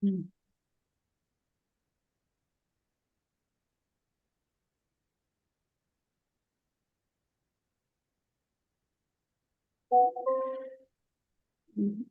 हम्म। हम्म।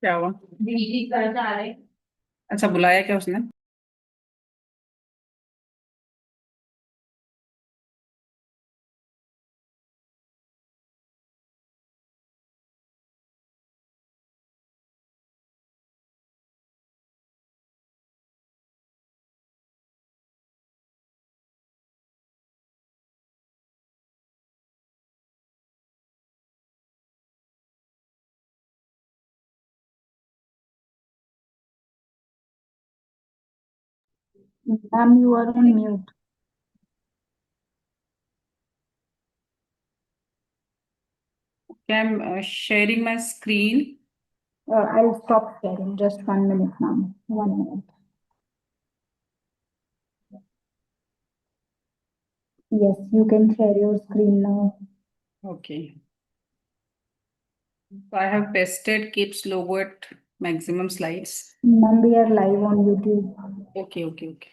क्या हुआ? दीदी घर जा रहे। अच्छा, बुलाया क्या उसने? Ma'am, you are on mute. क्या sharing my screen? I'll stop sharing. Just 1 minute, ma'am. 1 minute. Yes, you can share your screen now. Okay. So I have pasted KIPS logo at maximum slides. Ma'am, we are live on YouTube. Okay, okay, okay.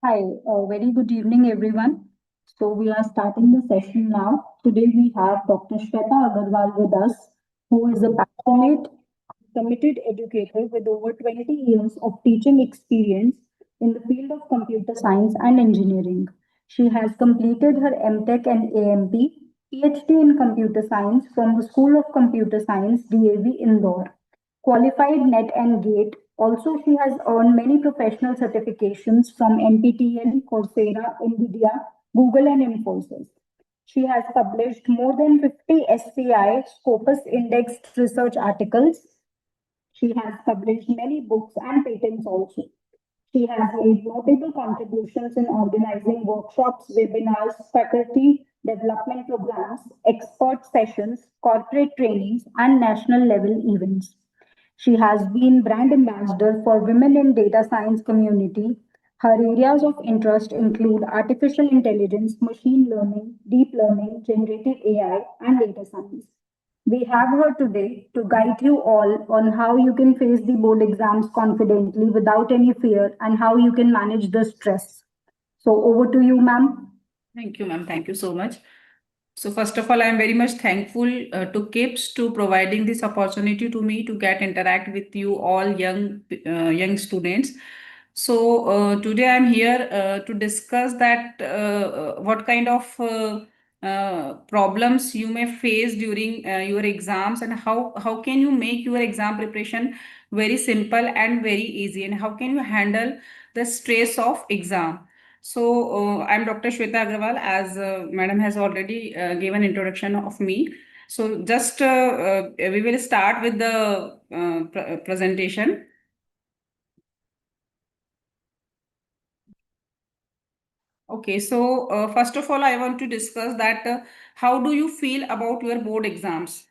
Hi, very good evening, everyone. So we are starting the session now. Today we have Dr. Shweta Agarwal with us, who is a passionate, committed educator with over 20 years of teaching experience in the field of computer science and engineering. She has completed her MTech and AMP, PhD in computer science from the School of Computer Science, DAV, Indore. Qualified NET and GATE. Also, she has earned many professional certifications from NPTEL, Coursera, NVIDIA, Google, and Infosys. She has published more than 50 SCI Scopus indexed research articles. She has published many books and patents also. She has made notable contributions in organizing workshops, webinars, faculty development programs, expert sessions, corporate trainings, and national level events. She has been brand ambassador for women in data science community. Her areas of interest include artificial intelligence, machine learning, deep learning, generative AI, and data science. We have her today to guide you all on how you can face the board exams confidently without any fear and how you can manage the stress. So over to you, ma'am. Thank you, ma'am. Thank you so much. So first of all, I am very much thankful to KIPS to providing this opportunity to me to get interact with you all young students. So today I'm here to discuss that what kind of problems you may face during your exams and how can you make your exam preparation very simple and very easy, and how can you handle the stress of exam. So, I'm Dr. Shweta Agarwal, as Madam has already given introduction of me. So, just we will start with the presentation. Okay, so first of all, I want to discuss that how do you feel about your board exams?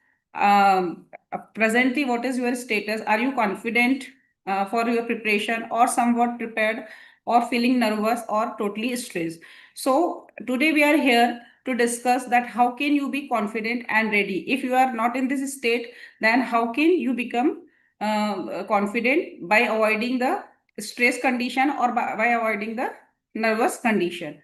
Presently, what is your status? Are you confident for your preparation, or somewhat prepared, or feeling nervous, or totally stressed? So today we are here to discuss that how can you be confident and ready. If you are not in this state, then how can you become confident by avoiding the stress condition, or by avoiding the nervous condition.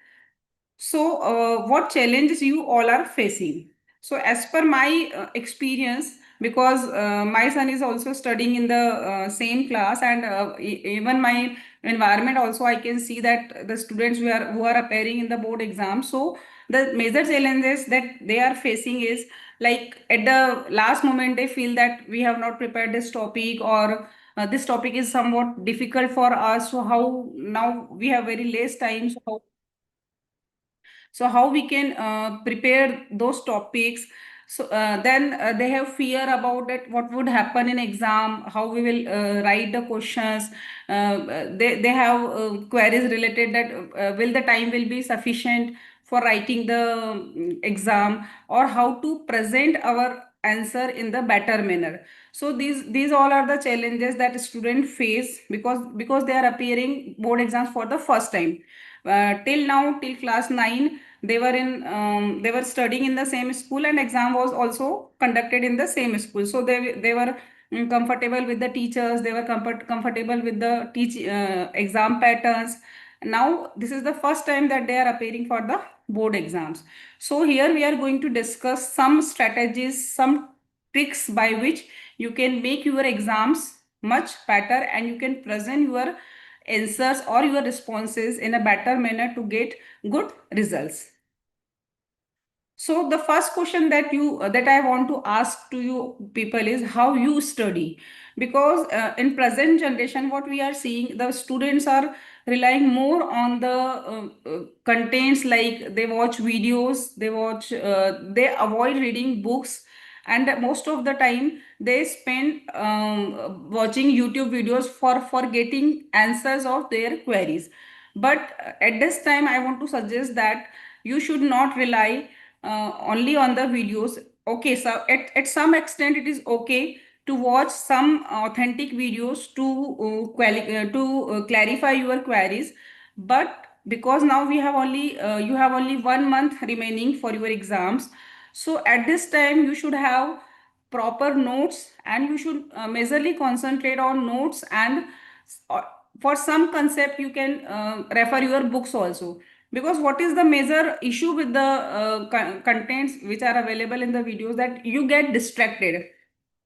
So, what challenges you all are facing? So, as per my experience, because my son is also studying in the same class, and even my environment also, I can see that the students who are appearing in the board exam. So, the major challenges that they are facing is like at the last moment they feel that we have not prepared this topic, or this topic is somewhat difficult for us. So, how now we have very less time. So how we can prepare those topics. So then they have fear about it, what would happen in exam, how we will write the questions. They have queries related that will the time will be sufficient for writing the exam, or how to present our answer in the better manner. So these all are the challenges that students face, because they are appearing board exams for the first time. Till now, till class 9, they were studying in the same school, and exam was also conducted in the same school. So they were comfortable with the teachers, they were comfortable with the exam patterns. Now this is the first time that they are appearing for the board exams. So here we are going to discuss some strategies, some tricks by which you can make your exams much better, and you can present your answers or your responses in a better manner to get good results. So the first question that I want to ask to you people is how you study, because in present generation what we are seeing, the students are relying more on the contents, like they watch videos, they avoid reading books, and most of the time they spend watching YouTube videos for getting answers of their queries. But at this time I want to suggest that you should not rely only on the videos. Okay, so at some extent it is okay to watch some authentic videos to clarify your queries. But because now we have only you have only 1 month remaining for your exams, so at this time you should have proper notes, and you should majorly concentrate on notes, and for some concept you can refer your books also, because what is the major issue with the contents which are available in the videos, that you get distracted,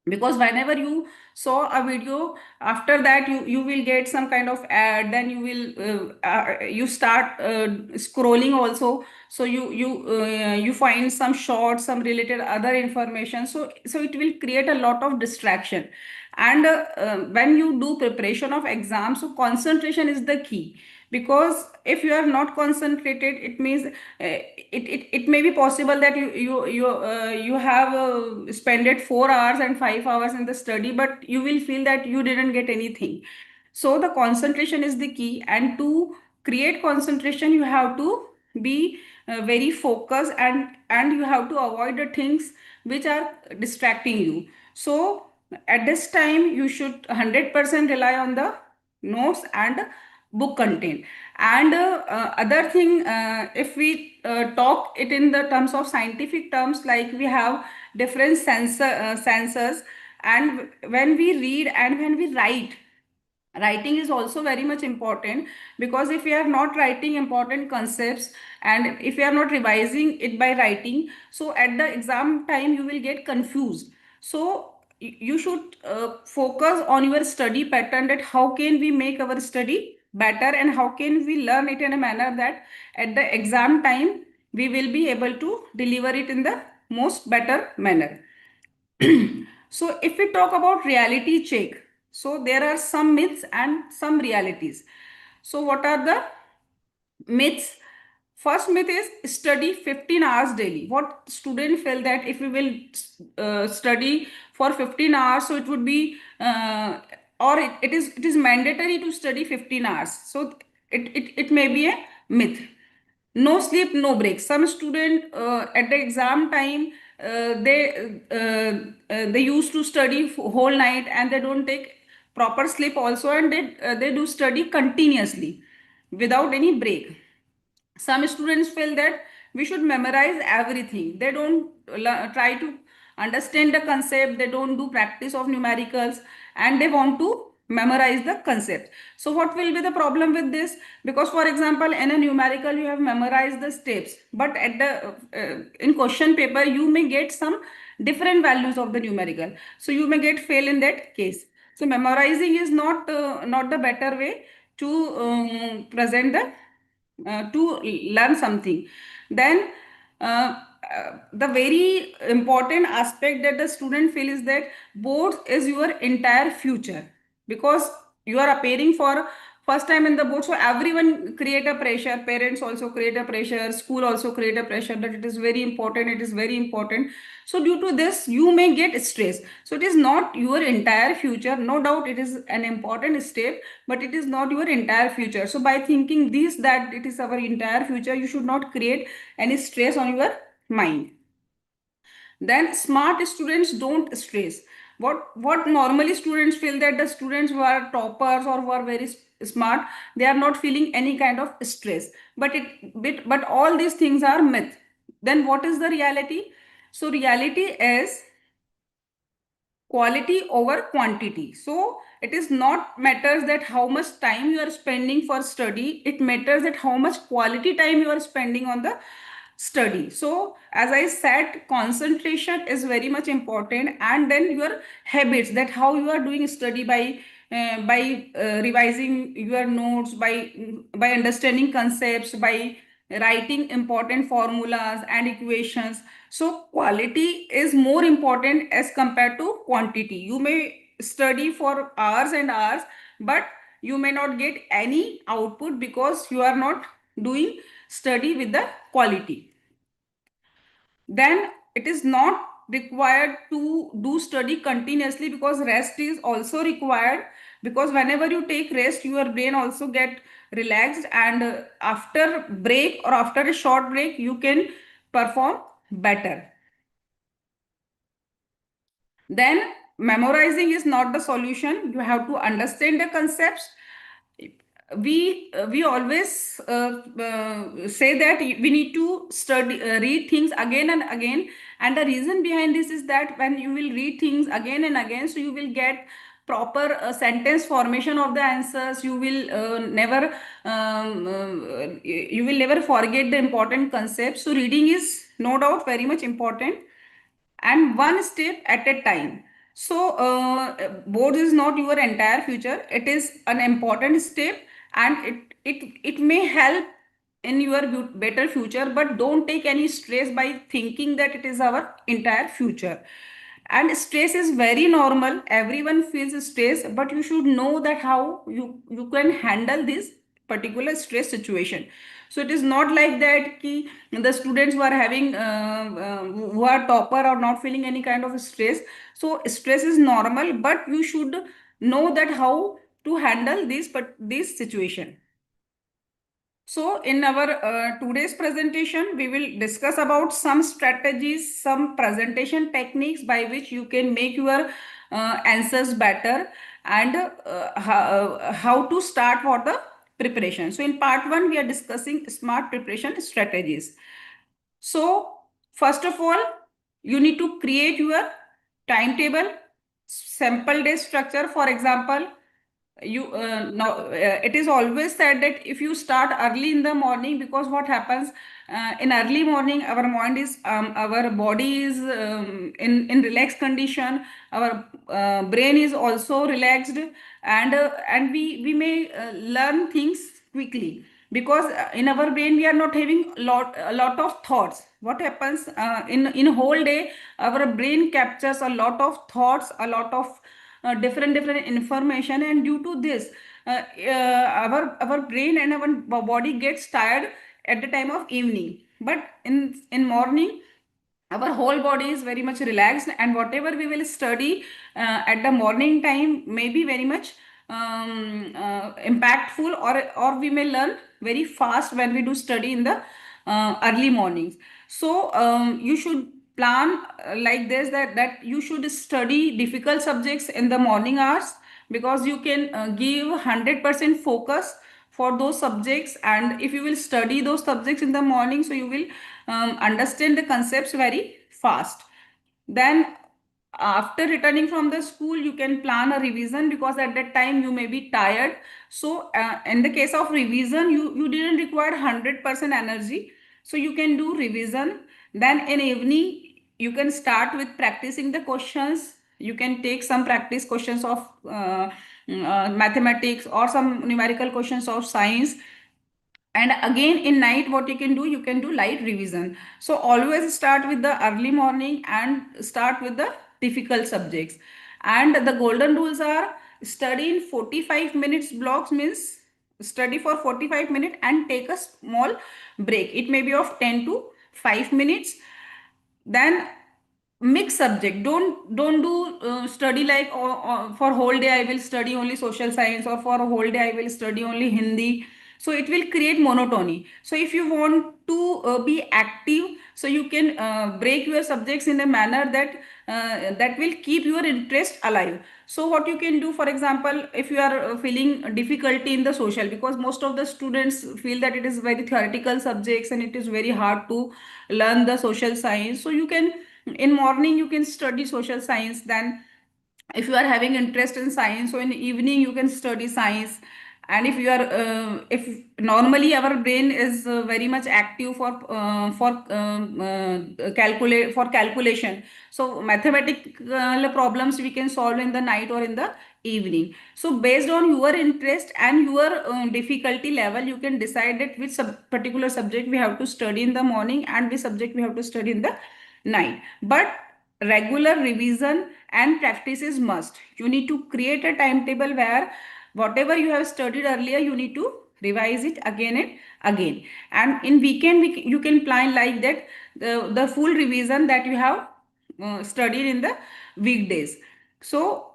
because whenever you saw a video, after that you will get some kind of ad, then you will you start scrolling also, so you find some shorts, some related other information, so it will create a lot of distraction. And when you do preparation of exam, so concentration is the key, because if you are not concentrated, it means it may be possible that you have spent it 4 hours and 5 hours in the study, but you will feel that you didn't get anything. So the concentration is the key, and to create concentration you have to be very focused, and you have to avoid the things which are distracting you. So at this time you should 100% rely on the notes and book content. And other thing, if we talk it in the terms of scientific terms, like we have different sensors, and when we read and when we write, writing is also very much important, because if you are not writing important concepts and if you are not revising it by writing, so at the exam time you will get confused. So you should focus on your study pattern, that how can we make our study better and how can we learn it in a manner that at the exam time we will be able to deliver it in the most better manner. So if we talk about reality check, so there are some myths and some realities. So what are the myths? First myth is study 15 hours daily. What student feel that if we will study for 15 hours, so it would be or it is mandatory to study 15 hours. So it may be a myth. No sleep, no break. Some student at the exam time, they used to study whole night, and they don't take proper sleep also, and they do study continuously without any break. Some students feel that we should memorize everything. They don't try to understand the concept, they don't do practice of numericals, and they want to memorize the concept. So what will be the problem with this? Because for example, in a numerical you have memorized the steps, but at the in question paper you may get some different values of the numerical, so you may get fail in that case. So memorizing is not the better way to present the to learn something. Then the very important aspect that the student feel is that boards is your entire future, because you are appearing for first time in the board, so everyone create a pressure, parents also create a pressure, school also create a pressure, that it is very important, it is very important. So due to this you may get stress. So it is not your entire future, no doubt it is an important step, but it is not your entire future. So by thinking this, that it is our entire future, you should not create any stress on your mind. Then smart students don't stress. What normally students feel, that the students who are toppers or who are very smart, they are not feeling any kind of stress, but all these things are myth. Then what is the reality? So reality is quality over quantity. So it is not matters that how much time you are spending for study, it matters that how much quality time you are spending on the study. So as I said, concentration is very much important, and then your habits, that how you are doing study by revising your notes, by understanding concepts, by writing important formulas and equations. So quality is more important as compared to quantity. You may study for hours and hours, but you may not get any output because you are not doing study with the quality. Then it is not required to do study continuously, because rest is also required, because whenever you take rest your brain also get relaxed, and after break or after a short break you can perform better. Then memorizing is not the solution, you have to understand the concepts. We always say that we need to study read things again and again, and the reason behind this is that when you will read things again and again, so you will get proper sentence formation of the answers. You will never you will never forget the important concepts. So reading is no doubt very much important, and one step at a time. So boards is not your entire future. It is an important step, and it may help in your better future, but don't take any stress by thinking that it is our entire future. And stress is very normal, everyone feels stress, but you should know that how you can handle this particular stress situation. So it is not like that ki the students who are having who are topper are not feeling any kind of stress. So stress is normal, but you should know that how to handle this situation. So in our today's presentation, we will discuss about some strategies, some presentation techniques by which you can make your answers better, and how to start for the preparation. So in part one, we are discussing smart preparation strategies. So first of all, you need to create your timetable, sample day structure. For example, you now it is always said that if you start early in the morning, because what happens in early morning, our mind is our body is in relaxed condition, our brain is also relaxed, and we may learn things quickly, because in our brain we are not having a lot of thoughts. What happens in whole day, our brain captures a lot of thoughts, a lot of different information, and due to this our brain and our body gets tired at the time of evening. But in morning, our whole body is very much relaxed, and whatever we will study at the morning time may be very much impactful, or we may learn very fast when we do study in the early mornings. So you should plan like this, that you should study difficult subjects in the morning hours, because you can give 100% focus for those subjects. And if you will study those subjects in the morning, so you will understand the concepts very fast. Then after returning from the school, you can plan a revision, because at that time you may be tired. So in the case of revision, you didn't require 100% energy, so you can do revision. Then in evening, you can start with practicing the questions. You can take some practice questions of mathematics, or some numerical questions of science. And again in night, what you can do light revision. So always start with the early morning and start with the difficult subjects. And the golden rules are: study in 45 minutes blocks, means study for 45 minutes and take a small break. It may be of 10 to 5 minutes. Then mix subject. Don't do study like for whole day I will study only social science, or for a whole day I will study only Hindi. So it will create monotony. So if you want to be active, so you can break your subjects in a manner that will keep your interest alive. So what you can do, for example, if you are feeling difficulty in the social, because most of the students feel that it is very theoretical subjects and it is very hard to learn the social science. So you can, in morning you can study social science. Then if you are having interest in science, so in the evening you can study science. And if you are if normally our brain is very much active for calculation, so mathematical problems we can solve in the night or in the evening. So based on your interest and your difficulty level, you can decide that which particular subject we have to study in the morning and which subject we have to study in the night. But regular revision and practice is must. You need to create a timetable where whatever you have studied earlier, you need to revise it again and again. And in weekend, you can plan like that, the full revision that you have studied in the weekdays. So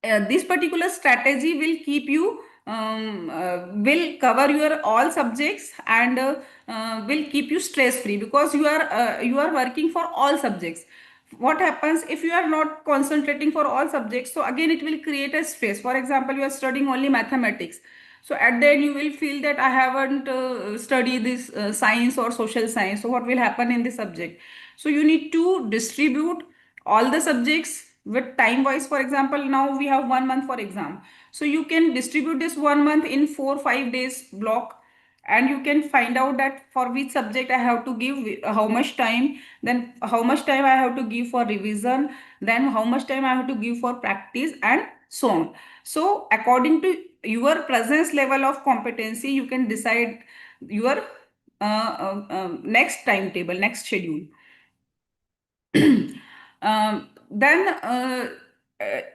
this particular strategy will keep you will cover your all subjects, and will keep you stress free, because you are working for all subjects. What happens if you are not concentrating for all subjects? So again it will create a stress. For example, you are studying only mathematics, so at the end you will feel that I haven't studied this science or social science. So what will happen in this subject? So you need to distribute all the subjects with time wise. For example, now we have 1 month for exam, so you can distribute this 1 month in 4 5 days block, and you can find out that for which subject I have to give how much time, then how much time I have to give for revision, then how much time I have to give for practice, and so on. So according to your presence level of competency, you can decide your next timetable, next schedule. Then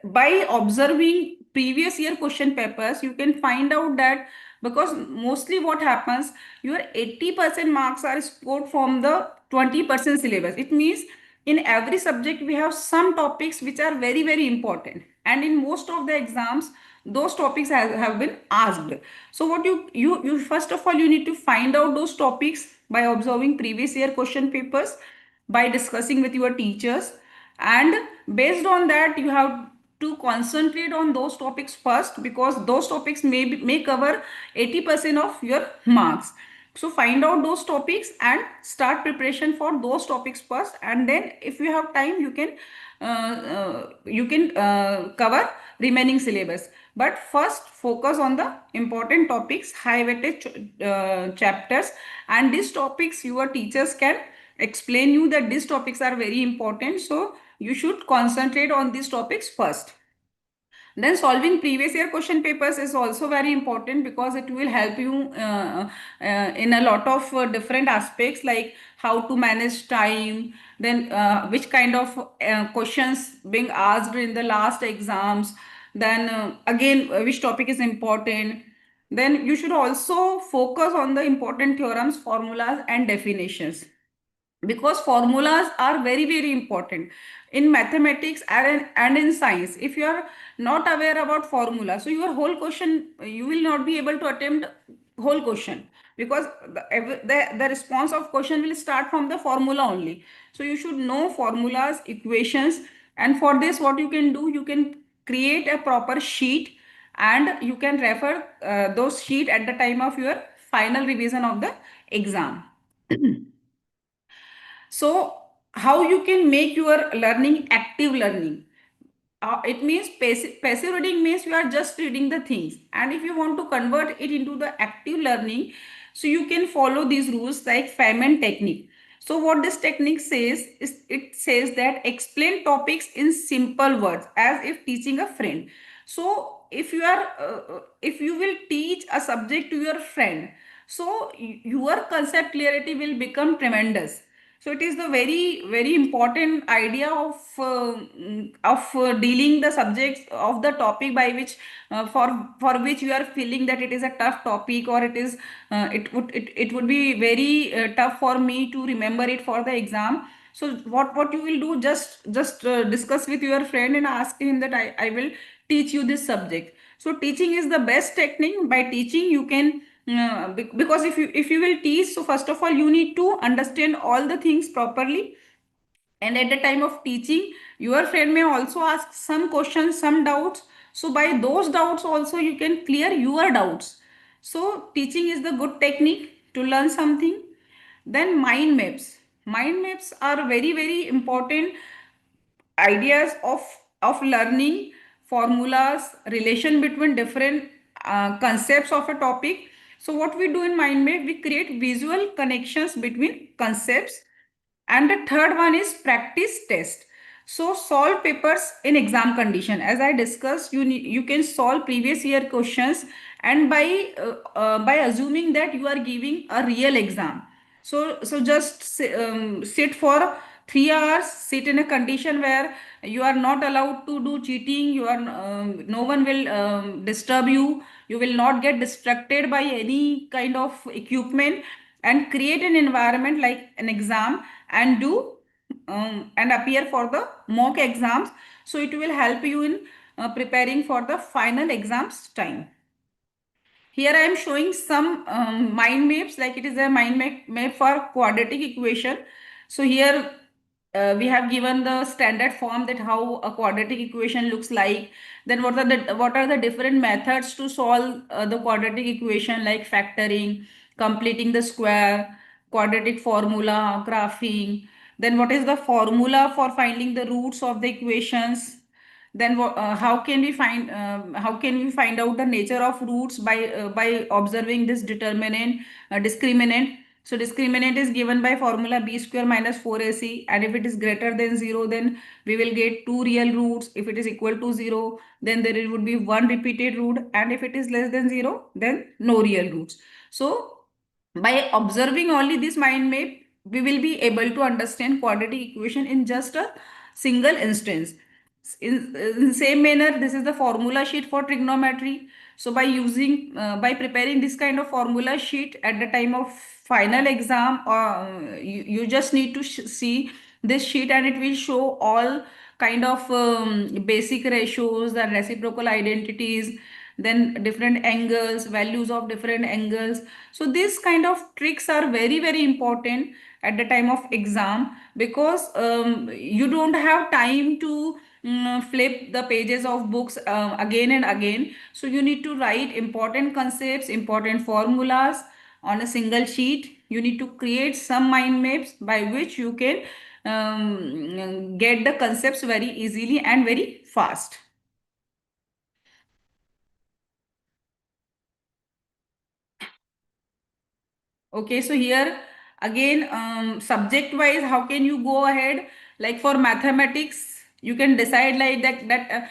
by observing previous year question papers, you can find out that, because mostly what happens, your 80% marks are scored from the 20% syllabus. It means in every subject we have some topics which are very very important, and in most of the exams those topics have been asked. So what you first of all, you need to find out those topics by observing previous year question papers, by discussing with your teachers, and based on that you have to concentrate on those topics first, because those topics may cover 80% of your marks. So find out those topics and start preparation for those topics first, and then if you have time you can cover remaining syllabus. But first focus on the important topics, high weightage chapters, and these topics your teachers can explain you that these topics are very important, so you should concentrate on these topics first. Then solving previous year question papers is also very important, because it will help you in a lot of different aspects, like how to manage time, then which kind of questions being asked in the last exams, then again which topic is important. Then you should also focus on the important theorems, formulas, and definitions, because formulas are very very important in mathematics and in science. If you are not aware about formula, so your whole question, you will not be able to attempt whole question, because the response of question will start from the formula only. So you should know formulas, equations, and for this what you can do, you can create a proper sheet, and you can refer those sheet at the time of your final revision of the exam. So, how you can make your learning active learning? It means passive reading means you are just reading the things, and if you want to convert it into the active learning, so you can follow these rules like Feynman technique. So what this technique says is, it says that explain topics in simple words as if teaching a friend. So if you will teach a subject to your friend, so your concept clarity will become tremendous. So it is the very very important idea of dealing the subjects of the topic by which for which you are feeling that it is a tough topic, or it would be very tough for me to remember it for the exam. So what you will do, just discuss with your friend and ask him that I will teach you this subject. So teaching is the best technique. By teaching you can because if you will teach, so first of all you need to understand all the things properly, and at the time of teaching your friend may also ask some questions, some doubts. So by those doubts also you can clear your doubts. So teaching is the good technique to learn something. Then mind maps are very very important ideas of learning, formulas, relation between different concepts of a topic. So what we do in mind map, we create visual connections between concepts. And the third one is practice test. So solve papers in exam condition. As I discussed, you can solve previous year questions, and by assuming that you are giving a real exam. So just sit for 3 hours, sit in a condition where you are not allowed to do cheating. No one will disturb you. You will not get distracted by any kind of equipment, and create an environment like an exam, and do and appear for the mock exams. So it will help you in preparing for the final exams time. Here I am showing some mind maps, like it is a map for quadratic equation. So here we have given the standard form, that how a quadratic equation looks like. Then what are the different methods to solve the quadratic equation, like factoring, completing the square, quadratic formula, graphing. Then what is the formula for finding the roots of the equations, Then how can we find out the nature of roots by observing this discriminant. So discriminant is given by formula b square minus 4ac, and if it is greater than 0, then we will get two real roots. If it is equal to 0, then there would be one repeated root, and if it is less than 0, then no real roots. So by observing only this mind map, we will be able to understand quadratic equation in just a single instance. In same manner, this is the formula sheet for trigonometry. So by preparing this kind of formula sheet at the time of final exam, you just need to see this sheet, and it will show all kind of basic ratios, the reciprocal identities, then different angles, values of different angles. So these kind of tricks are very very important at the time of exam, because you don't have time to flip the pages of books again and again. So you need to write important concepts, important formulas on a single sheet. You need to create some mind maps by which you can get the concepts very easily and very fast. Okay, so here again, subject wise, how can you go ahead? Like for mathematics, you can decide like that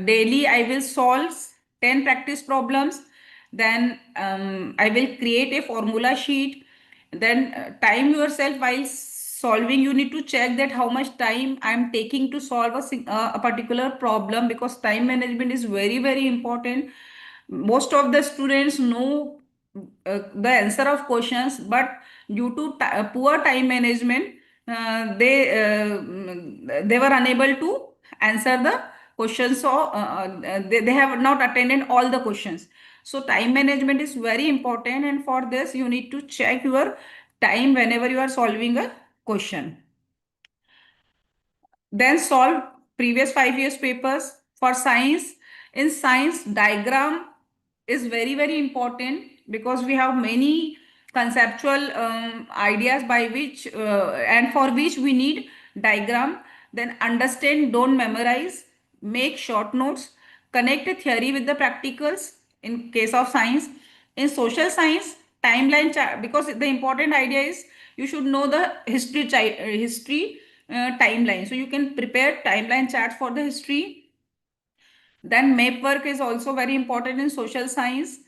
daily I will solve 10 practice problems. Then I will create a formula sheet. Then time yourself while solving. You need to check that how much time I'm taking to solve a particular problem, because time management is very very important. Most of the students know the answer of questions, but due to poor time management, they were unable to answer the questions. So they have not attended all the questions. So time management is very important, and for this you need to check your time whenever you are solving a question. Then solve previous 5 years papers. For science, in science, diagram is very very important, because we have many conceptual ideas by which and for which we need diagram. Then understand, don't memorize, make short notes, connect a theory with the practicals in case of science. In social science, timeline chart, because the important idea is you should know the history timeline. So you can prepare timeline charts for the history. Then map work is also very important in social science,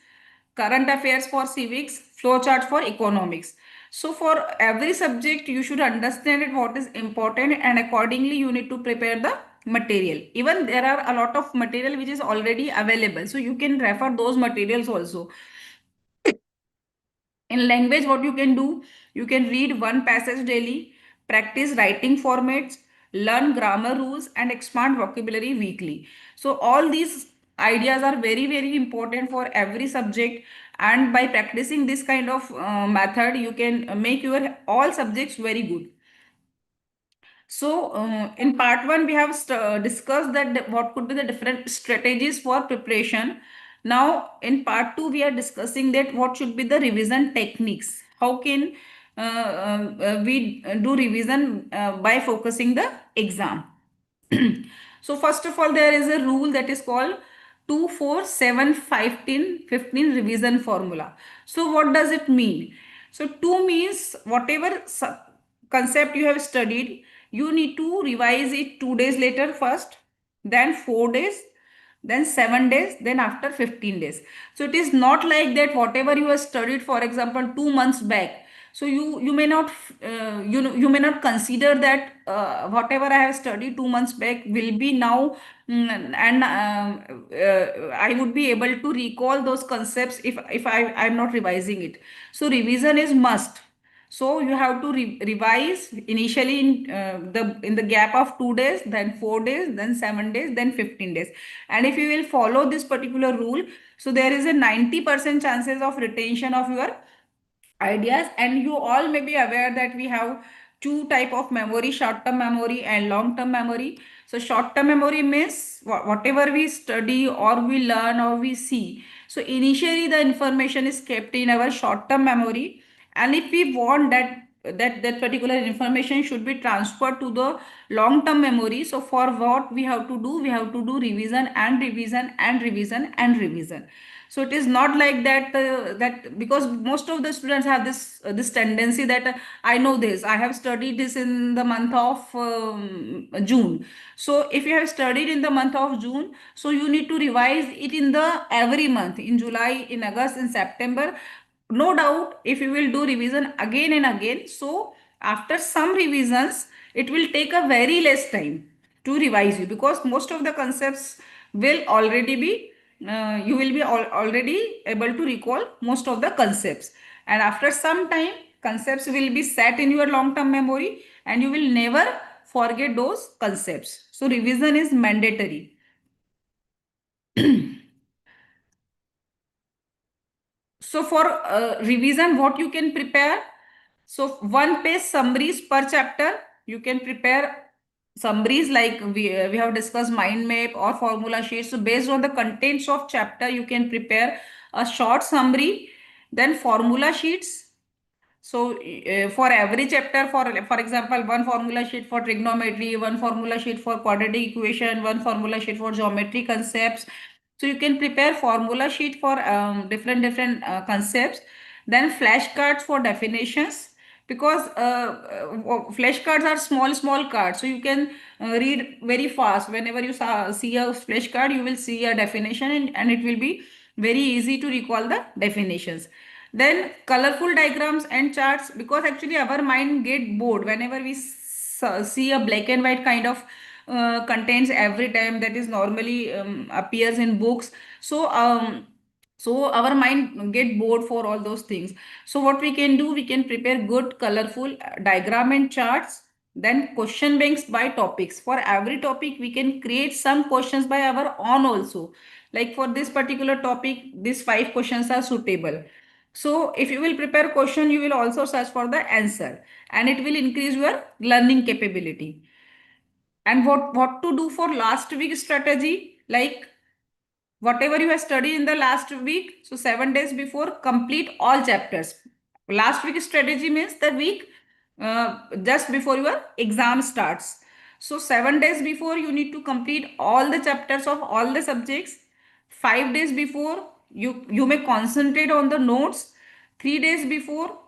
current affairs for civics, flowchart for economics. So for every subject you should understand it what is important, and accordingly you need to prepare the material. Even there are a lot of material which is already available, so you can refer those materials also. In language, what you can do, you can read one passage daily, practice writing formats, learn grammar rules, and expand vocabulary weekly. So all these ideas are very very important for every subject, and by practicing this kind of method, you can make your all subjects very good. So, in part one, we have discussed that what could be the different strategies for preparation. Now, in part two, we are discussing that what should be the revision techniques. How can we do revision by focusing the exam? So first of all, there is a rule that is called 2 4 7 15 revision formula. So what does it mean? So 2 means whatever concept you have studied, you need to revise it 2 days later first, then 4 days, then 7 days, then after 15 days. So it is not like that whatever you have studied, for example, 2 months back. So you may not you may not consider that whatever I have studied 2 months back will be now, and I would be able to recall those concepts if I'm not revising it. So revision is must. So you have to revise initially in the gap of 2 days, then 4 days, then 7 days, then 15 days. And if you will follow this particular rule, so there is a 90% chances of retention of your ideas. And you all may be aware that we have two type of memory, short term memory and long term memory. So short term memory means whatever we study or we learn or we see, so initially the information is kept in our short term memory, and if we want that that particular information should be transferred to the long term memory. So for what we have to do, we have to do revision and revision and revision and revision. So it is not like that, that because most of the students have this tendency that I know this, I have studied this in the month of June. So if you have studied in the month of June, so you need to revise it in the every month, in July, in August, in September. No doubt, if you will do revision again and again, so after some revisions it will take a very less time to revise you, because most of the concepts will already be you will be already able to recall most of the concepts, and after some time concepts will be set in your long term memory and you will never forget those concepts. So revision is mandatory. So for revision, what you can prepare? So one page summaries per chapter. You can prepare summaries like we have discussed mind map or formula sheets. So based on the contents of chapter, you can prepare a short summary, then formula sheets. So for every chapter, for example, one formula sheet for trigonometry, one formula sheet for quadratic equation, one formula sheet for geometry concepts. So you can prepare formula sheet for different concepts. Then flashcards for definitions, because flashcards are small cards, so you can read very fast. Whenever you see a flashcard, you will see a definition, and it will be very easy to recall the definitions. Then colorful diagrams and charts, because actually our mind get bored whenever we see a black and white kind of contents every time, that is normally appears in books. So our mind get bored for all those things. So what we can do, we can prepare good colorful diagram and charts. Then question banks by topics. For every topic we can create some questions by our own also, like for this particular topic these 5 questions are suitable. So if you will prepare question, you will also search for the answer, and it will increase your learning capability. And what to do for last week strategy, like whatever you have studied in the last week, so 7 days before complete all chapters. Last week strategy means the week just before your exam starts. So 7 days before you need to complete all the chapters of all the subjects. 5 days before you may concentrate on the notes. 3 days before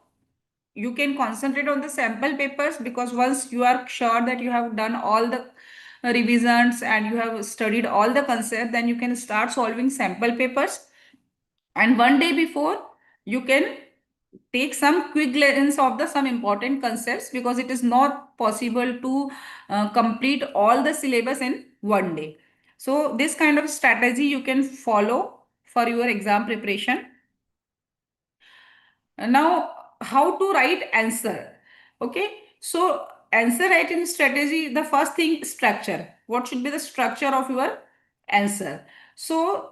you can concentrate on the sample papers, because once you are sure that you have done all the revisions and you have studied all the concept, then you can start solving sample papers. And one day before you can take some quick lessons of the some important concepts, because it is not possible to complete all the syllabus in one day. So this kind of strategy you can follow for your exam preparation. Now, how to write answer? Okay, so answer writing strategy, the first thing, structure. What should be the structure of your answer? So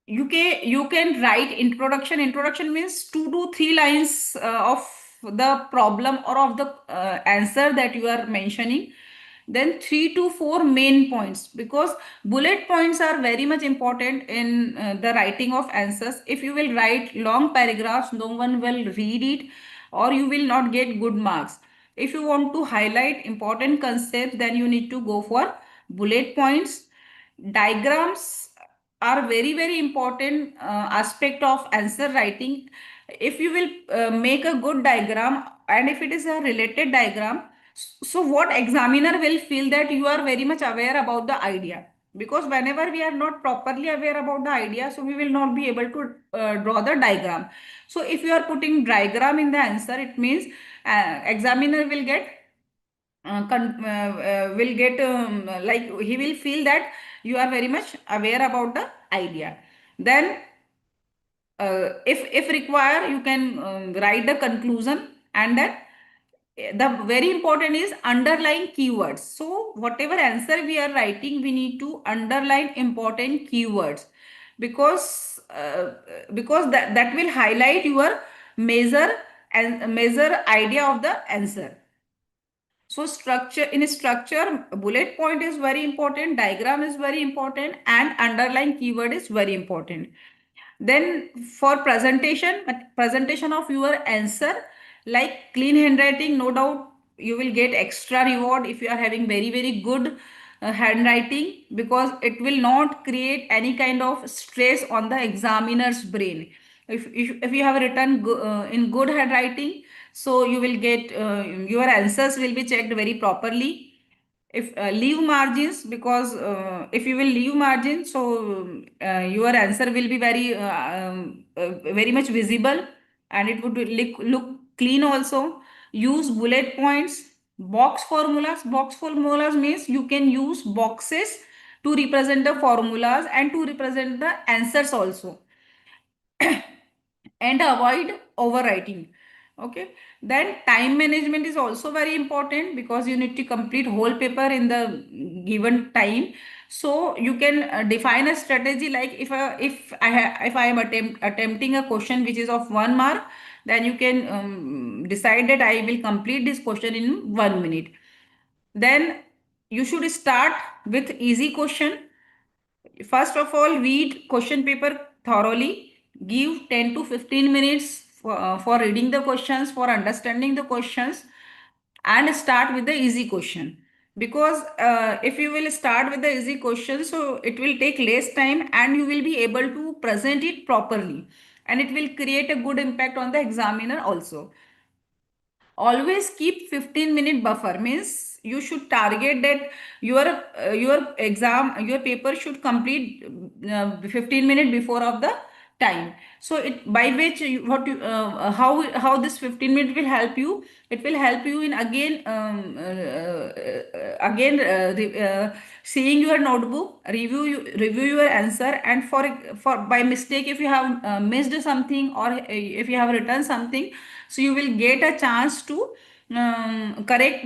you can write introduction. Introduction means 2 to 3 lines of the problem or of the answer that you are mentioning. Then 3 to 4 main points, because bullet points are very much important in the writing of answers. If you will write long paragraphs, no one will read it, or you will not get good marks. If you want to highlight important concepts, then you need to go for bullet points. Diagrams are very important aspect of answer writing. If you will make a good diagram, and if it is a related diagram, so what examiner will feel that you are very much aware about the idea, because whenever we are not properly aware about the idea, so we will not be able to draw the diagram. So if you are putting diagram in the answer, it means examiner will get like he will feel that you are very much aware about the idea. Then if require, you can write the conclusion. And then the very important is underline keywords. So whatever answer we are writing, we need to underline important keywords, because that will highlight your measure and measure idea of the answer. So structure, in structure, bullet point is very important, diagram is very important, and underline keyword is very important. Then for presentation of your answer, Like clean handwriting, no doubt you will get extra reward if you are having very, very good handwriting, because it will not create any kind of stress on the examiner's brain. If you have written in good handwriting, so you will get your answers will be checked very properly. If leave margins, because if you will leave margins, so your answer will be very much visible, and it would look clean also. Use bullet points. Box formulas means you can use boxes to represent the formulas and to represent the answers also, and avoid overwriting. Okay, then time management is also very important, because you need to complete whole paper in the given time. So you can define a strategy, like if I am attempting a question which is of 1 mark, then you can decide that I will complete this question in 1 minute. Then you should start with easy question. First of all, read question paper thoroughly. Give 10 to 15 minutes for reading the questions, for understanding the questions, and start with the easy question. Because if you will start with the easy question, so it will take less time and you will be able to present it properly. And it will create a good impact on the examiner also. Always keep 15-minute buffer, means you should target that your paper should complete 15 minutes before of the time. So it by which how this 15 minutes will help you. It will help you in seeing your notebook, review your answer, and for by mistake, if you have missed something, or if you have written something, so you will get a chance to correct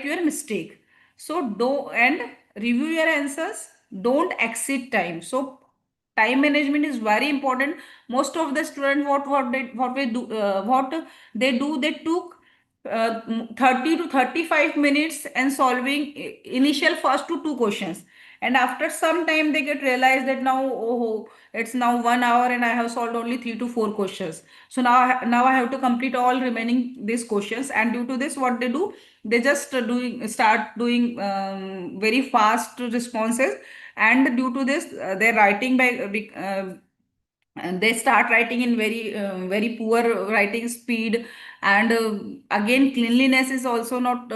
your mistake. So do and review your answers. Don't exceed time. So time management is very important. Most of the students, what they do, they took 30 to 35 minutes and solving initial first to two questions, and after some time they get realized that now, oh, it's now 1 hour and I have solved only 3 to 4 questions. So now I have to complete all remaining these questions, and due to this, what they do, they just start doing very fast responses. And due to this, they're writing and they start writing in very poor writing speed. And again, cleanliness is also not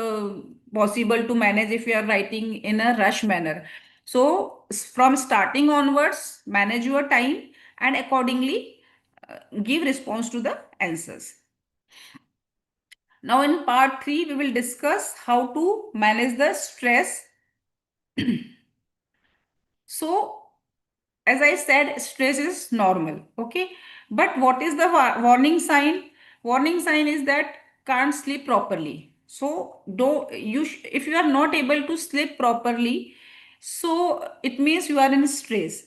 possible to manage if you are writing in a rush manner. So from starting onwards, manage your time, and accordingly give response to the answers. Now in part 3, we will discuss how to manage the stress. So as I said, stress is normal. Okay. But what is the warning sign? Warning sign is that can't sleep properly. So do you if you are not able to sleep properly, so it means you are in stress.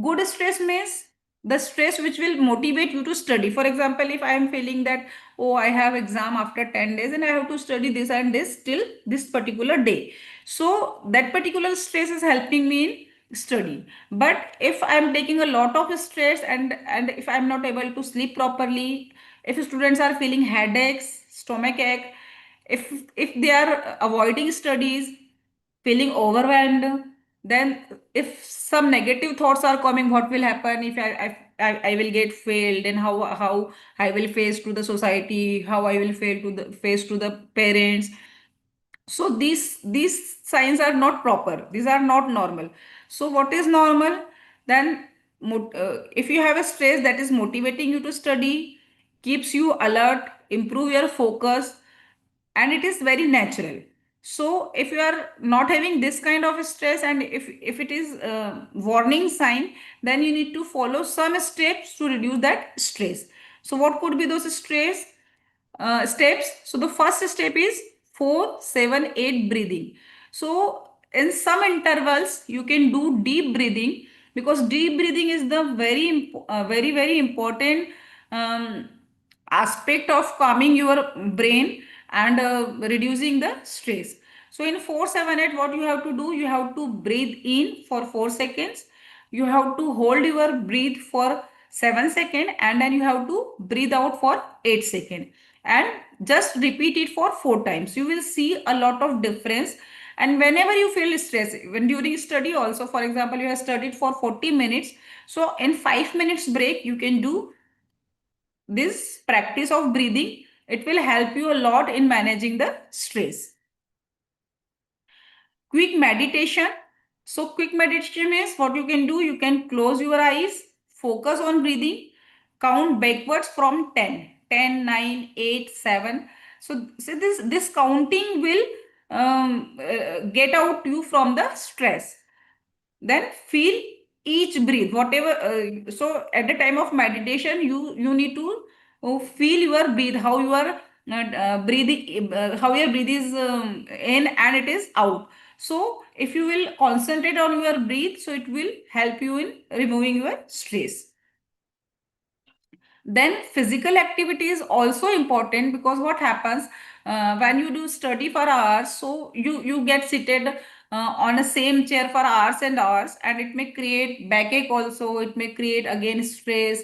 Good stress means the stress which will motivate you to study. For example, if I am feeling that, oh, I have exam after 10 days and I have to study this and this till this particular day. So that particular stress is helping me in study. But if I am taking a lot of stress, and if I am not able to sleep properly, if students are feeling headaches, stomach ache, if they are avoiding studies, feeling overwhelmed, then if some negative thoughts are coming, what will happen if I will get failed, and how I will face to the society, how I will fail to the face to the parents. So these signs are not proper, these are not normal. So what is normal? Then if you have a stress that is motivating you to study, keeps you alert, improve your focus, and it is very natural. So if you are not having this kind of stress, and if it is a warning sign, then you need to follow some steps to reduce that stress. So what could be those steps? So the first step is 4-7-8 breathing. So in some intervals you can do deep breathing, because deep breathing is the very important um, aspect of calming your brain and reducing the stress. So in 4-7-8, what you have to do, you have to breathe in for 4 seconds, you have to hold your breath for 7 seconds, and then you have to breathe out for 8 seconds. and just repeat it for 4 times. You will see a lot of difference. And whenever you feel stress, when during study also, for example, you have studied for 40 minutes, so in 5 minutes break you can do this practice of breathing. It will help you a lot in managing the stress. Quick meditation. So quick meditation is what you can do. You can close your eyes, focus on breathing, count backwards from 10, 10, 9, 8, 7. So this counting will get out you from the stress. Then feel each breath, whatever. So at the time of meditation, you need to feel your breath, how you are breathing, how your breath is in and it is out. So if you will concentrate on your breath, so it will help you in removing your stress. Then physical activity is also important, because what happens when you do study for hours, so you get seated on a same chair for hours and hours, and it may create backache also. It may create again stress,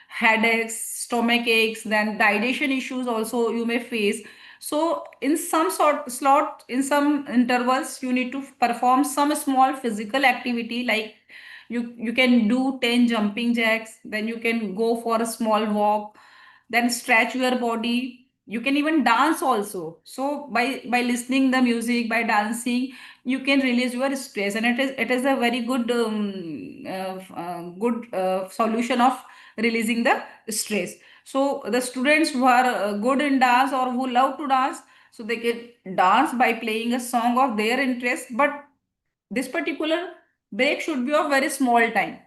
headaches, stomach aches, then digestion issues also you may face. So in some sort slot, in some intervals, you need to perform some small physical activity, like you can do 10 jumping jacks, then you can go for a small walk, then stretch your body. You can even dance also. So by listening the music, by dancing, you can release your stress, and it is a very good good solution of releasing the stress. So the students who are good in dance or who love to dance, so they can dance by playing a song of their interest, but this particular break should be of very small time.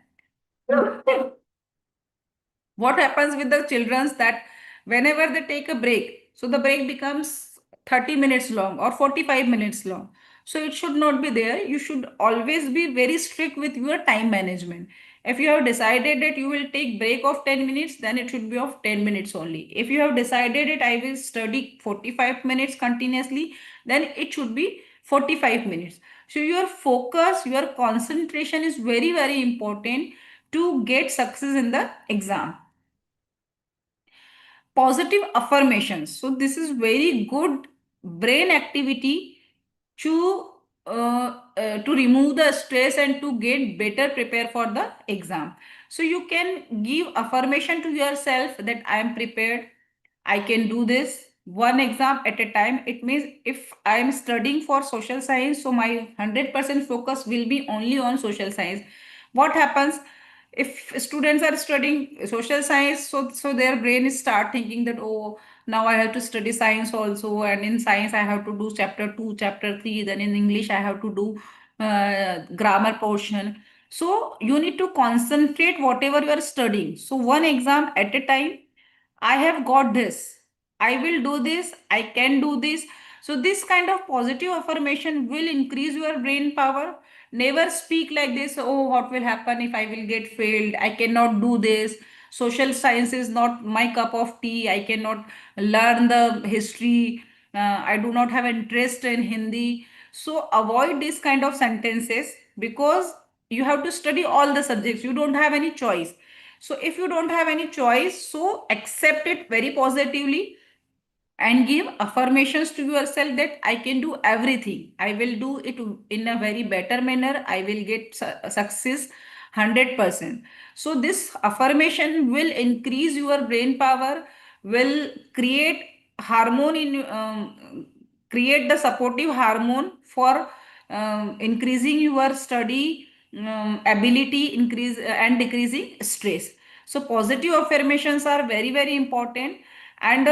What happens with the children's that whenever they take a break, so the break becomes 30 minutes long or 45 minutes long. So it should not be there. You should always be very strict with your time management. If you have decided that you will take break of 10 minutes, then it should be of 10 minutes only. If you have decided that I will study 45 minutes continuously, then it should be 45 minutes. So your focus, your concentration is very, very important to get success in the exam. Positive affirmations. So this is very good brain activity to to remove the stress and to get better prepare for the exam. So you can give affirmation to yourself that I am prepared, I can do this one exam at a time. It means if I am studying for social science, so my 100% focus will be only on social science. What happens if students are studying social science, so their brain is start thinking that, oh, now I have to study science also, and in science I have to do chapter 2, chapter 3, then in English I have to do grammar portion. So you need to concentrate whatever you are studying. So one exam at a time. I have got this. I will do this. I can do this. So, this kind of positive affirmation will increase your brain power. Never speak like this. Oh, what will happen if I will get failed? I cannot do this. Social science is not my cup of tea. I cannot learn the history. I do not have interest in Hindi. So, avoid this kind of sentences, because you have to study all the subjects. You don't have any choice. So if you don't have any choice, so accept it very positively and give affirmations to yourself that I can do everything. I will do it in a very better manner. I will get success 100%. So this affirmation will increase your brain power, will create hormone in create the supportive hormone for increasing your study ability, increase and decreasing stress. So positive affirmations are very, very important. And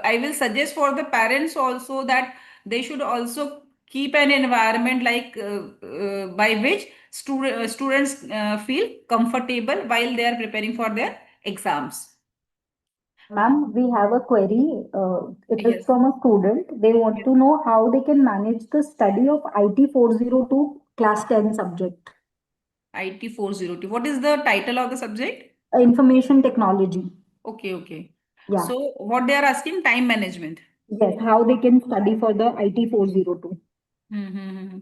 I will suggest for the parents also that they should also keep an environment like by which students feel comfortable while they are preparing for their exams. Ma'am, we have a query. It is Yes. from a student. They want to know how they can manage the study of IT 402 class 10 subject, IT 402. What is the title of the subject? information technology. Okay, okay. Yeah. So what they are asking, time management. Yes, how they can study for the IT 402. Mm-hmm.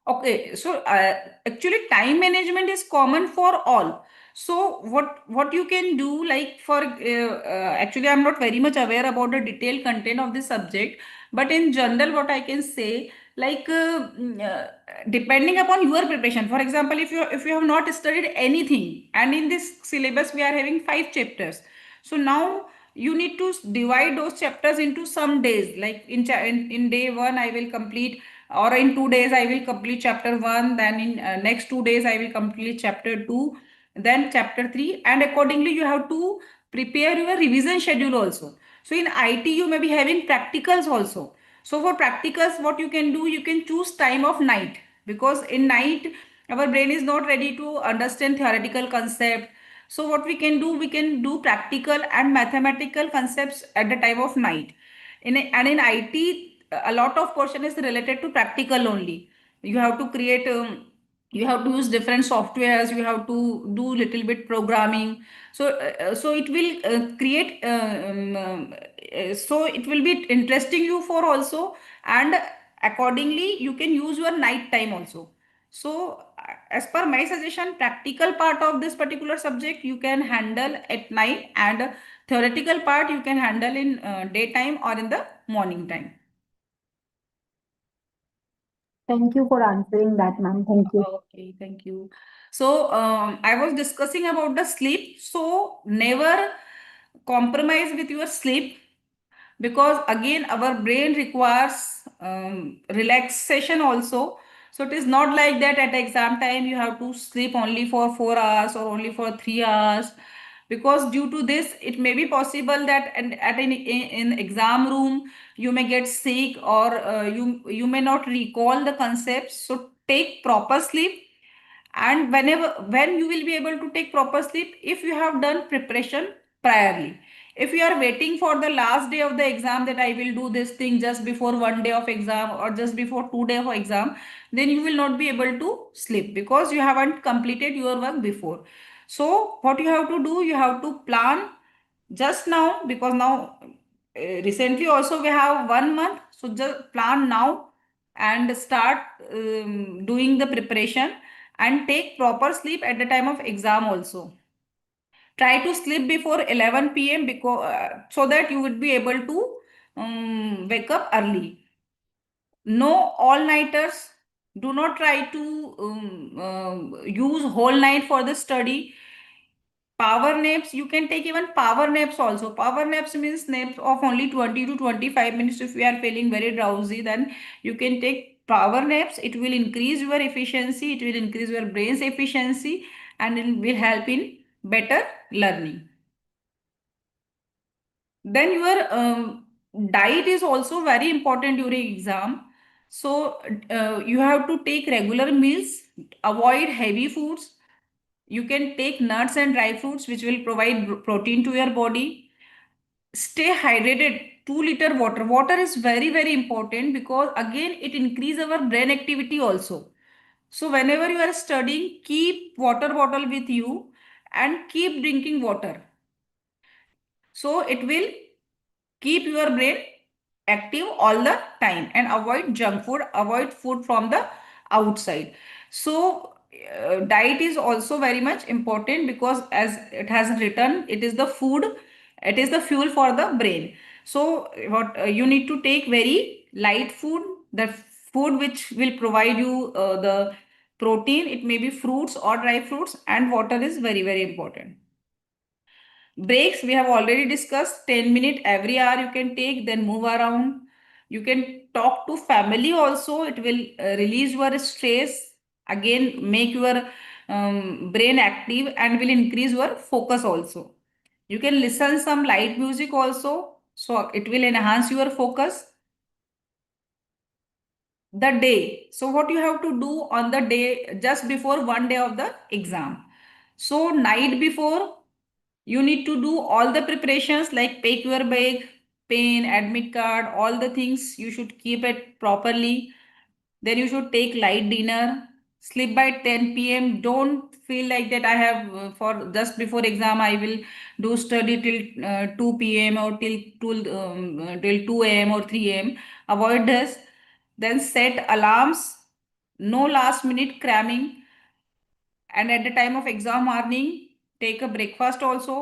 Okay, so actually time management is common for all. So what you can do, like for actually I'm not very much aware about the detailed content of this subject, but in general what I can say, like depending upon your preparation. For example, if you have not studied anything, and in this syllabus we are having 5 chapters, so now you need to divide those chapters into some days, like in day one I will complete, or in 2 days I will complete chapter 1, then in next 2 days I will complete chapter 2, then chapter 3, and accordingly you have to prepare your revision schedule also. So in IT you may be having practicals also. So for practicals, what you can do, you can choose time of night, because in night our brain is not ready to understand theoretical concept. So what we can do, we can do practical and mathematical concepts at the time of night. And in IT, a lot of portion is related to practical only. You have to create, you have to use different softwares. You have to do little bit programming. So it will create. So it will be interesting you for also, and accordingly you can use your night time also. So, as per my suggestion, practical part of this particular subject you can handle at night, and theoretical part you can handle in daytime or in the morning time. Thank you for answering that, ma'am. Thank you. Okay, thank you. So, I was discussing about the sleep. So, never compromise with your sleep, because again our brain requires relaxation also. So it is not like that at exam time you have to sleep only for 4 hours or only for 3 hours, because due to this it may be possible that at in exam room you may get sick, or you may not recall the concepts. So take proper sleep, and when you will be able to take proper sleep, if you have done preparation priorly. If you are waiting for the last day of the exam, that I will do this thing just before 1 day of exam or just before 2 day of exam, then you will not be able to sleep, because you haven't completed your work before. So what you have to do, you have to plan just now, because now recently also we have 1 month, so just plan now and start doing the preparation, and take proper sleep at the time of exam also. Try to sleep before 11 p.m. because so that you would be able to wake up early. No all nighters. Do not try to use whole night for the study. Power naps, you can take even power naps also. Power naps means naps of only 20 to 25 minutes. If you are feeling very drowsy, then you can take power naps. It will increase your efficiency, it will increase your brain's efficiency, and it will help in better learning. Then your diet is also very important during exam. So you have to take regular meals, avoid heavy foods. You can take nuts and dry fruits, which will provide protein to your body. Stay hydrated. 2 liter water. Water is very, very important, because again it increases our brain activity also. So whenever you are studying, keep water bottle with you and keep drinking water. So it will keep your brain active all the time, and avoid junk food, avoid food from the outside. So diet is also very much important, because as it has written, it is the food, it is the fuel for the brain. So what you need to take very light food, the food which will provide you the protein. It may be fruits or dry fruits, and water is very, very important. Breaks, we have already discussed. 10 minutes every hour you can take, then move around. You can talk to family also. It will release your stress. Again, make your brain active, and will increase your focus also. You can listen some light music also. So it will enhance your focus. The day. So what you have to do on the day just before 1 day of the exam. So night before, you need to do all the preparations, like pack your bag, pen, admit card, all the things. You should keep it properly. Then you should take light dinner. Sleep by 10 p.m. Don't feel like that I have for just before exam I will do study till 2 p.m. or till 2 a.m. or 3 a.m. Avoid this. Then set alarms. No last minute cramming. And at the time of exam morning, take a breakfast also,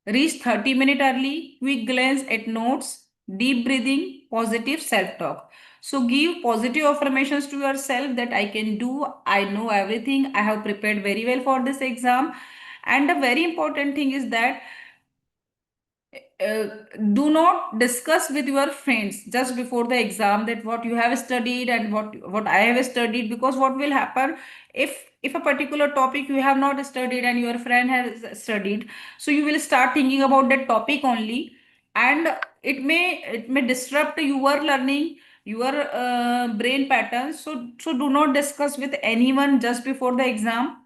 reach 30 minutes early, quick glance at notes, deep breathing, positive self-talk. So give positive affirmations to yourself that I can do, I know everything, I have prepared very well for this exam. And a very important thing is that uh, do not discuss with your friends just before the exam that what you have studied and what I have studied, because what will happen if a particular topic you have not studied and your friend has studied, so you will start thinking about that topic only, and it may disrupt your learning, your brain patterns. So do not discuss with anyone just before the exam.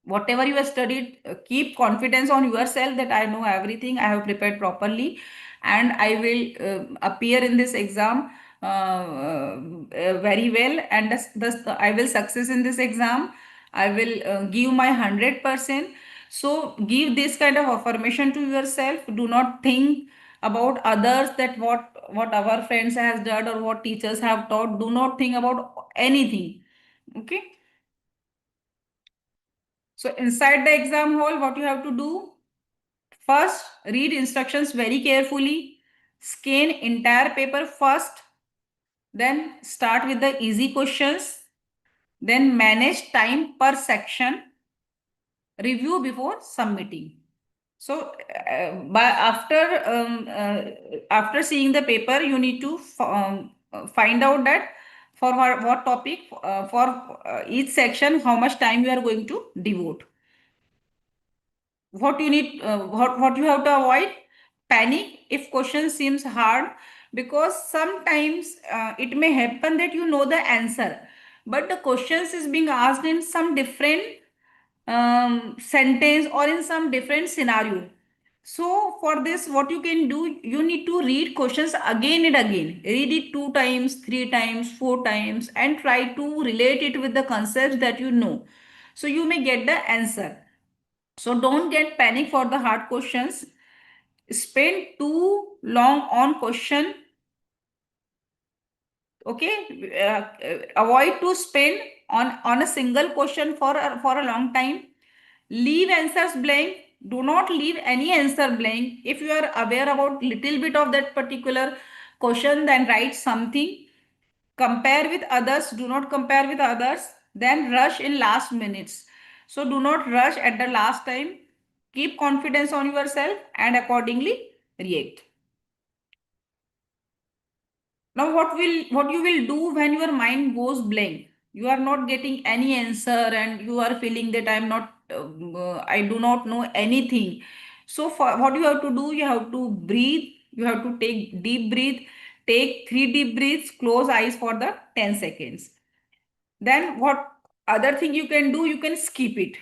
Whatever you have studied, keep confidence on yourself that I know everything, I have prepared properly, and I will appear in this exam very well, and thus I will success in this exam, I will give my 100%. So give this kind of affirmation to yourself. Do not think about others, that what our friends has done or what teachers have taught. Do not think about anything. Okay. So inside the exam hall, what you have to do? First, read instructions very carefully. Scan entire paper first. Then start with the easy questions. Then manage time per section. Review before submitting. So, after seeing the paper, you need to find out that for what topic, for each section, how much time you are going to devote. What you need, what you have to avoid: panic if question seems hard, because sometimes it may happen that you know the answer, but the questions is being asked in some different sentence or in some different scenario. So for this, what you can do, you need to read questions again and again. Read it 2 times, 3 times, 4 times, and try to relate it with the concepts that you know. So you may get the answer. So don't get panic for the hard questions. Spend too long on question. Okay. Avoid to spend on a single question for a long time. Leave answers blank. Do not leave any answer blank. If you are aware about little bit of that particular question, then write something. Compare with others. Do not compare with others. Then rush in last minutes. So do not rush at the last time. Keep confidence on yourself and accordingly react. Now what you will do when your mind goes blank? You are not getting any answer and you are feeling that I do not know anything. So for what you have to do, you have to breathe. You have to take deep breath. Take 3 deep breaths. Close eyes for the 10 seconds. Then what other thing you can do? You can skip it.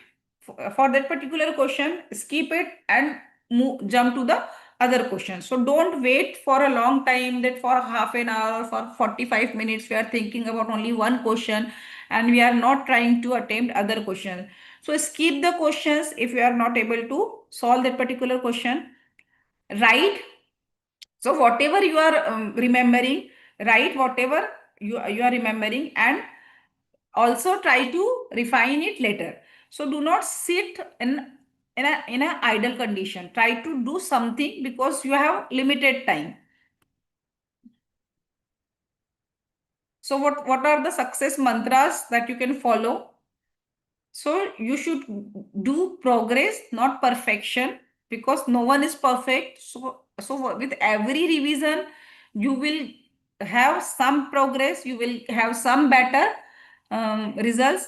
For that particular question, skip it and jump to the other question. So don't wait for a long time, that for half an hour or for 45 minutes we are thinking about only one question and we are not trying to attempt other questions. So skip the questions if you are not able to solve that particular question. Write. So whatever you are remembering, write whatever you are remembering, and also try to refine it later. So do not sit in a idle condition. Try to do something because you have limited time. So what are the success mantras that you can follow? So you should do progress, not perfection, because no one is perfect. So with every revision, you will have some progress, you will have some better results.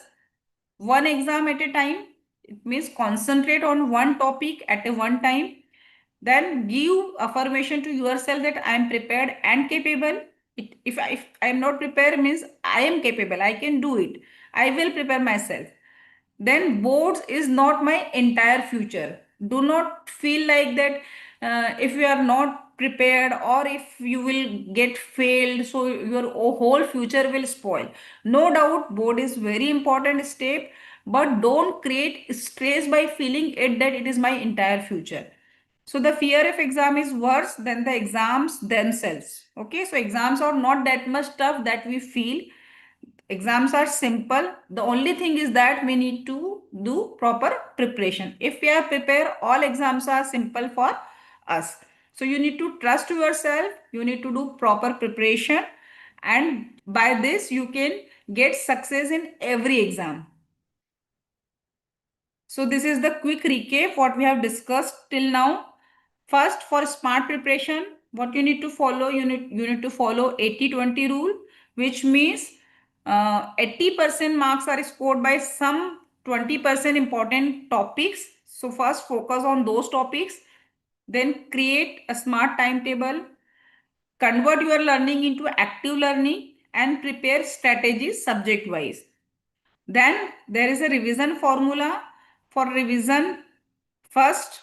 One exam at a time. It means concentrate on one topic at a one time. Then give affirmation to yourself that I am prepared and capable. If I am not prepared, means I am capable, I can do it, I will prepare myself. Then boards is not my entire future. Do not feel like that if you are not prepared or if you will get failed, so your whole future will spoil. No doubt board is very important step, but don't create stress by feeling it that it is my entire future. So the fear of exam is worse than the exams themselves. Okay, so exams are not that much tough that we feel. Exams are simple. The only thing is that we need to do proper preparation. If we are prepared, all exams are simple for us. So you need to trust yourself, you need to do proper preparation, and by this you can get success in every exam. So this is the quick recap what we have discussed till now. First, for smart preparation, what you need to follow, you need to follow 80-20 rule, which means 80% marks are scored by some 20% important topics. So first focus on those topics, then create a smart timetable, convert your learning into active learning, and prepare strategies subject wise. Then there is a revision formula for revision. First,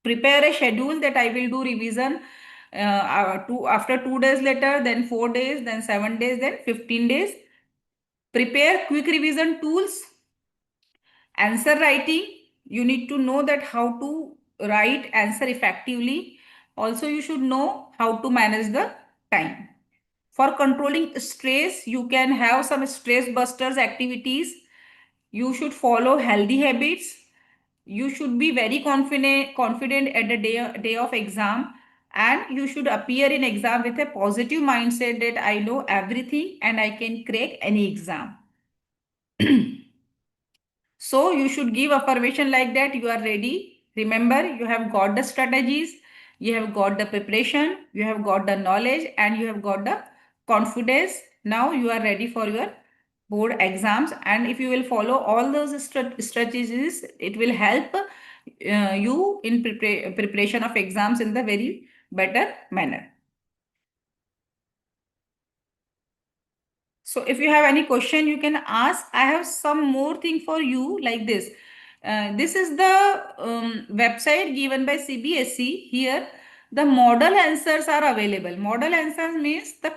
prepare a schedule that I will do revision after 2 days later, then 4 days, then 7 days, then 15 days. Prepare quick revision tools. Answer writing. You need to know that how to write answer effectively. Also, you should know how to manage the time. For controlling stress, you can have some stress busters activities. You should follow healthy habits. You should be very confident at the day of exam, and you should appear in exam with a positive mindset that I know everything and I can crack any exam. So you should give affirmation like that you are ready. Remember, you have got the strategies, you have got the preparation, you have got the knowledge, and you have got the confidence. Now you are ready for your board exams. And if you will follow all those strategies, it will help you in preparation of exams in the very better manner. So if you have any question, you can ask. I have some more thing for you like this. This is the website given by CBSE. Here, the model answers are available. Model answers means the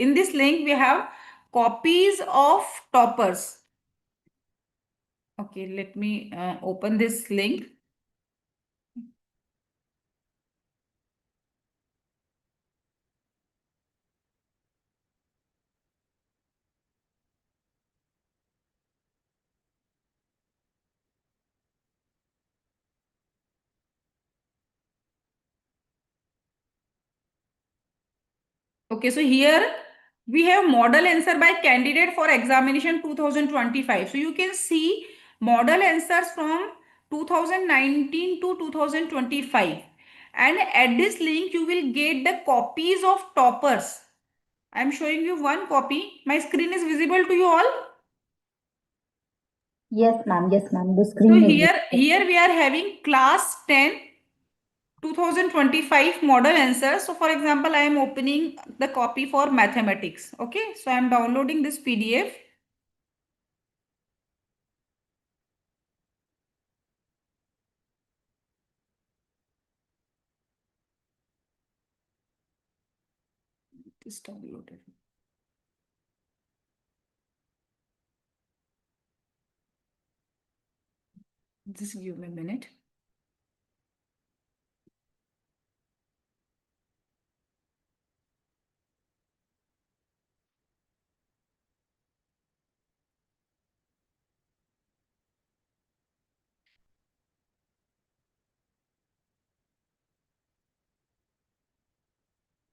in this link we have copies of toppers. Okay, let me open this link. Okay, so here we have model answer by candidate for examination 2025. So you can see model answers from 2019 to 2025. And at this link, you will get the copies of toppers. I am showing you one copy. My screen is visible to you all. Yes, ma'am. Yes, ma'am. The So screen is here we are having class 10 2025 model answers. So for example, I am opening the copy for mathematics. Okay, so I am downloading this PDF. It is downloaded. Just give me a minute.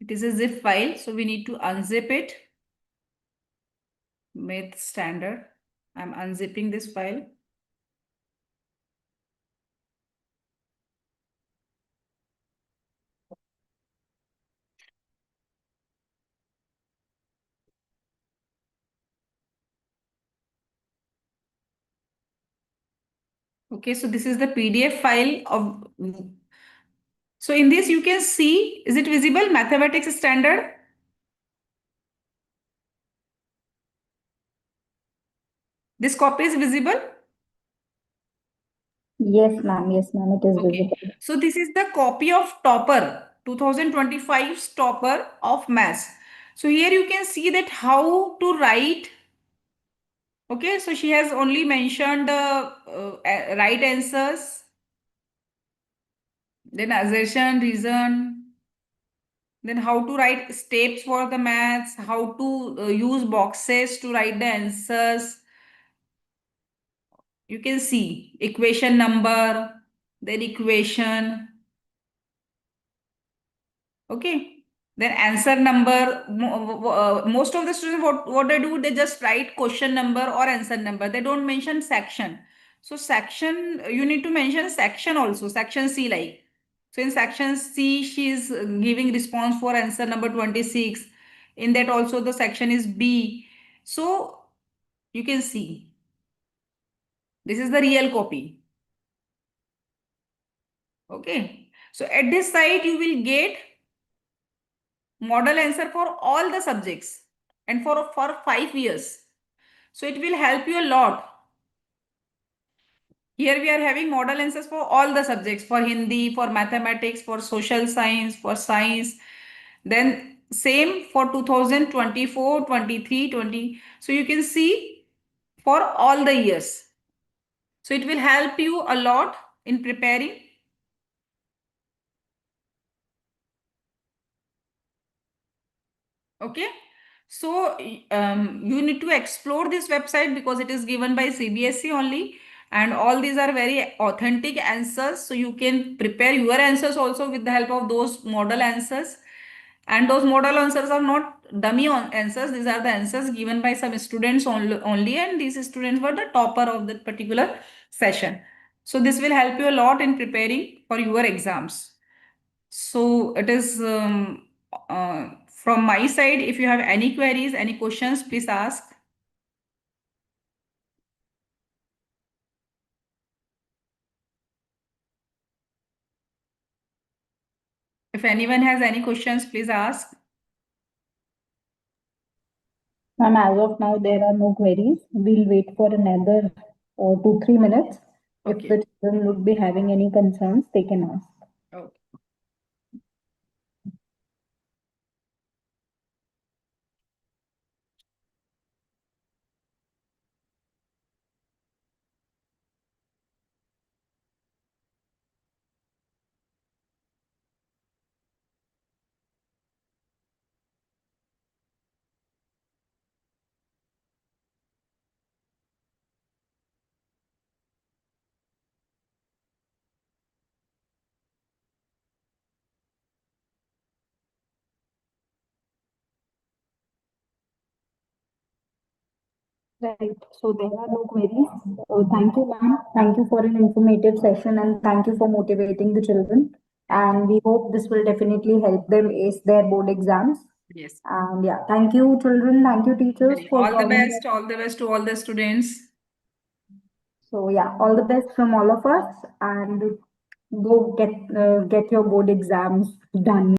It is a zip file, so we need to unzip it. Math standard. I'm unzipping this file. Okay, so this is the PDF file of. So in this you can see, is it visible? Mathematics standard. This copy is visible. yes, ma'am. Yes, ma'am. It is Okay, visible. so this is the copy of topper 2025's topper of maths. So here you can see that how to write. Okay, so she has only mentioned right answers, then assertion, reason, then how to write steps for the maths, how to use boxes to write the answers. You can see equation number, then equation. Okay. Then answer number. Most of the students, what they do, they just write question number or answer number. They don't mention section. So section, you need to mention section also. Section C like. So in section C, she is giving response for answer number 26. In that also the section is B. So you can see this is the real copy. Okay. So at this site, you will get model answer for all the subjects and for 5 years. So it will help you a lot. Here we are having model answers for all the subjects, for Hindi, for mathematics, for social science, for science. Then same for 2024, 23, 20. So you can see for all the years. So it will help you a lot in preparing. Okay. So you need to explore this website because it is given by CBSE only, and all these are very authentic answers. So you can prepare your answers also with the help of those model answers. And those model answers are not dummy answers. These are the answers given by some students only, and these students were the topper of that particular session. So this will help you a lot in preparing for your exams. So it is from my side. If you have any queries, any questions, please ask. If anyone has any questions, please ask. Ma'am, as of now, there are no queries. We'll wait for another 2-3 minutes. If Okay. the children would be having any concerns, they can ask. Okay. Right. So there are no queries. Thank you, ma'am. Thank you for an informative session and thank you for motivating the children. And we hope this will definitely help them ace their board exams. Yes. And yeah, thank you, children. Thank you, teachers, for All the joining us. best. All the best to all the students. So yeah, all the best from all of us, and go get your board exams done.